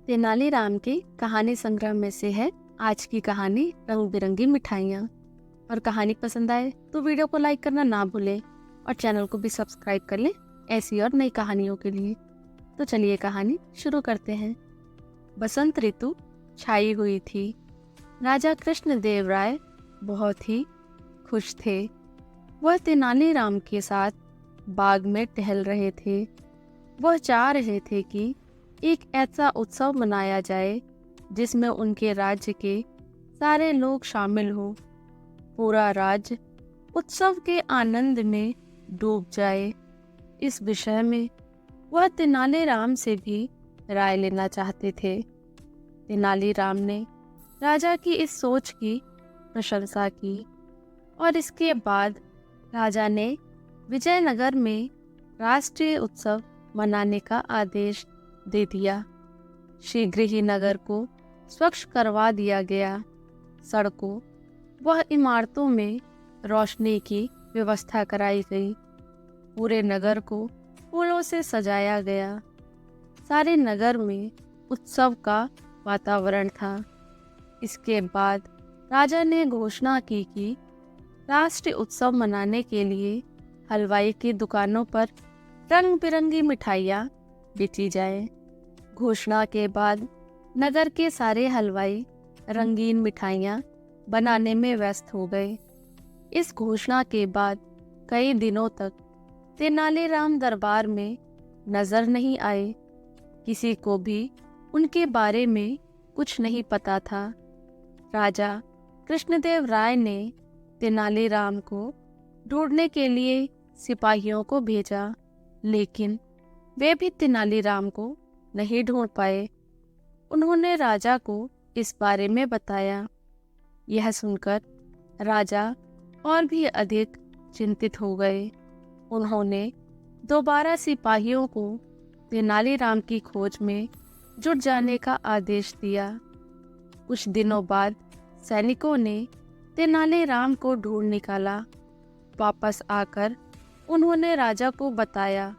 तेनालीराम के कहानी संग्रह में से है आज की कहानी रंग बिरंगी मिठाइयाँ। और कहानी पसंद आए तो वीडियो को लाइक करना ना भूलें और चैनल को भी सब्सक्राइब कर लें ऐसी और नई कहानियों के लिए। तो चलिए कहानी शुरू करते हैं। बसंत ऋतु छाई हुई थी। राजा कृष्णदेव राय बहुत ही खुश थे। वह तेनालीराम के साथ बाग में टहल रहे थे। वह चाह रहे थे कि एक ऐसा उत्सव मनाया जाए जिसमें उनके राज्य के सारे लोग शामिल हों। पूरा राज्य उत्सव के आनंद में डूब जाए। इस विषय में वह तेनालीराम से भी राय लेना चाहते थे। तेनालीराम ने राजा की इस सोच की प्रशंसा की और इसके बाद राजा ने विजयनगर में राष्ट्रीय उत्सव मनाने का आदेश दे दिया। शीघ्र ही नगर को स्वच्छ करवा दिया गया। सड़कों व इमारतों में रोशनी की व्यवस्था कराई गई। पूरे नगर को फूलों से सजाया गया। सारे नगर में उत्सव का वातावरण था। इसके बाद राजा ने घोषणा की कि राष्ट्रीय उत्सव मनाने के लिए हलवाई की दुकानों पर रंग बिरंगी मिठाइयाँ बेची जाए। घोषणा के बाद नगर के सारे हलवाई रंगीन मिठाइयाँ बनाने में व्यस्त हो गए। इस घोषणा के बाद कई दिनों तक तेनालीराम दरबार में नजर नहीं आए। किसी को भी उनके बारे में कुछ नहीं पता था। राजा कृष्णदेव राय ने तेनालीराम को ढूंढने के लिए सिपाहियों को भेजा, लेकिन वे भी तेनालीराम को नहीं ढूंढ पाए। उन्होंने राजा को इस बारे में बताया। यह सुनकर राजा और भी अधिक चिंतित हो गए। उन्होंने दोबारा सिपाहियों को तेनालीराम की खोज में जुट जाने का आदेश दिया। कुछ दिनों बाद सैनिकों ने तेनालीराम को ढूंढ निकाला। वापस आकर उन्होंने राजा को बताया,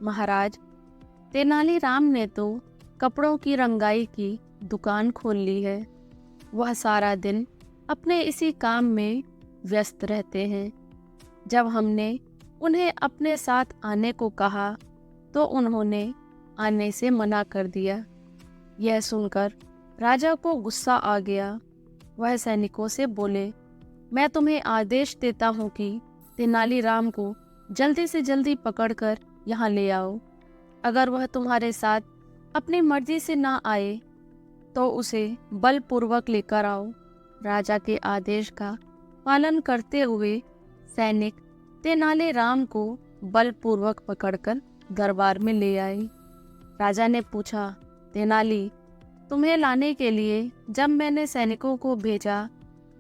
महाराज, तेनालीराम ने तो कपड़ों की रंगाई की दुकान खोल ली है। वह सारा दिन अपने इसी काम में व्यस्त रहते हैं। जब हमने उन्हें अपने साथ आने को कहा तो उन्होंने आने से मना कर दिया। यह सुनकर राजा को गुस्सा आ गया। वह सैनिकों से बोले, मैं तुम्हें आदेश देता हूँ कि तेनालीराम को जल्दी से जल्दी पकड़कर यहाँ ले आओ। अगर वह तुम्हारे साथ अपनी मर्जी से ना आए तो उसे बलपूर्वक लेकर आओ। राजा के आदेश का पालन करते हुए सैनिक तेनालीराम को बलपूर्वक पकड़कर दरबार में ले आए। राजा ने पूछा, तेनाली, तुम्हें लाने के लिए जब मैंने सैनिकों को भेजा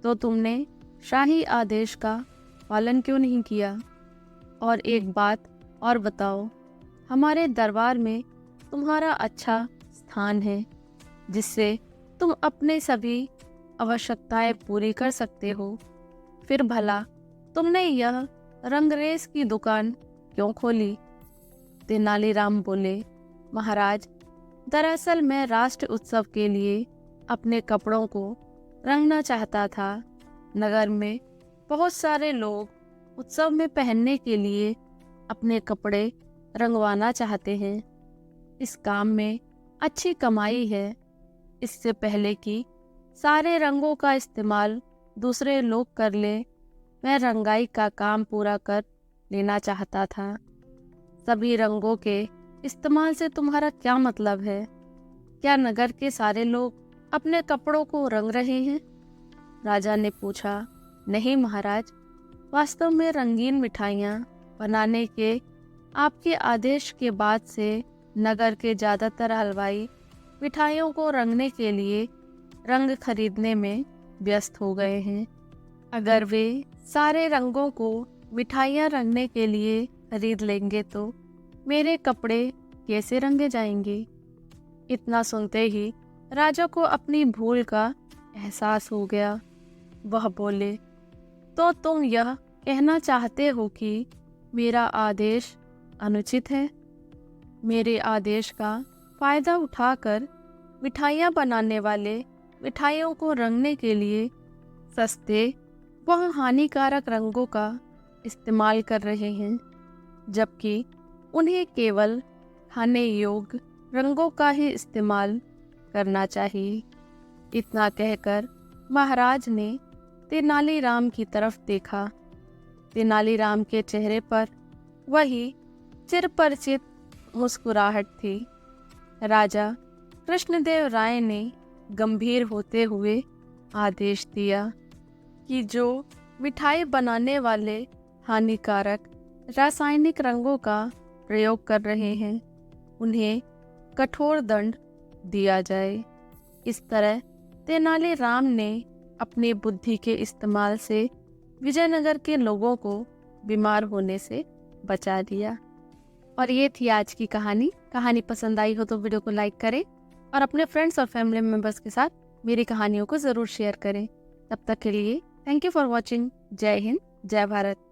तो तुमने शाही आदेश का पालन क्यों नहीं किया? और एक बात और बताओ, हमारे दरबार में तुम्हारा अच्छा स्थान है जिससे तुम अपने सभी आवश्यकताएं पूरी कर सकते हो। फिर भला तुमने यह रंगरेज की दुकान क्यों खोली? तेनालीराम बोले, महाराज, दरअसल मैं राष्ट्र उत्सव के लिए अपने कपड़ों को रंगना चाहता था। नगर में बहुत सारे लोग उत्सव में पहनने के लिए अपने कपड़े रंगवाना चाहते हैं। इस काम में अच्छी कमाई है। इससे पहले कि सारे रंगों का इस्तेमाल दूसरे लोग कर ले, मैं रंगाई का काम पूरा कर लेना चाहता था। सभी रंगों के इस्तेमाल से तुम्हारा क्या मतलब है? क्या नगर के सारे लोग अपने कपड़ों को रंग रहे हैं? राजा ने पूछा, नहीं महाराज, वास्तव में रंगीन मिठाइयाँ बनाने के आपके आदेश के बाद से नगर के ज़्यादातर हलवाई मिठाइयों को रंगने के लिए रंग खरीदने में व्यस्त हो गए हैं। अगर वे सारे रंगों को मिठाइयाँ रंगने के लिए खरीद लेंगे तो मेरे कपड़े कैसे रंगे जाएंगे? इतना सुनते ही राजा को अपनी भूल का एहसास हो गया। वह बोले, तो तुम यह कहना चाहते हो कि मेरा आदेश अनुचित है? मेरे आदेश का फायदा उठाकर मिठाइयाँ बनाने वाले मिठाइयों को रंगने के लिए सस्ते व हानिकारक रंगों का इस्तेमाल कर रहे हैं, जबकि उन्हें केवल खाने योग्य रंगों का ही इस्तेमाल करना चाहिए। इतना कहकर महाराज ने तेनालीराम की तरफ देखा। तेनालीराम के चेहरे पर वही चिरपरिचित मुस्कुराहट थी। राजा कृष्णदेव राय ने गंभीर होते हुए आदेश दिया कि जो मिठाई बनाने वाले हानिकारक रासायनिक रंगों का प्रयोग कर रहे हैं, उन्हें कठोर दंड दिया जाए। इस तरह तेनालीराम ने अपनी बुद्धि के इस्तेमाल से विजयनगर के लोगों को बीमार होने से बचा दिया। और ये थी आज की कहानी। कहानी पसंद आई हो तो वीडियो को लाइक करें और अपने फ्रेंड्स और फैमिली मेम्बर्स के साथ मेरी कहानियों को ज़रूर शेयर करें। तब तक के लिए थैंक यू फॉर वॉचिंग। जय हिंद, जय भारत।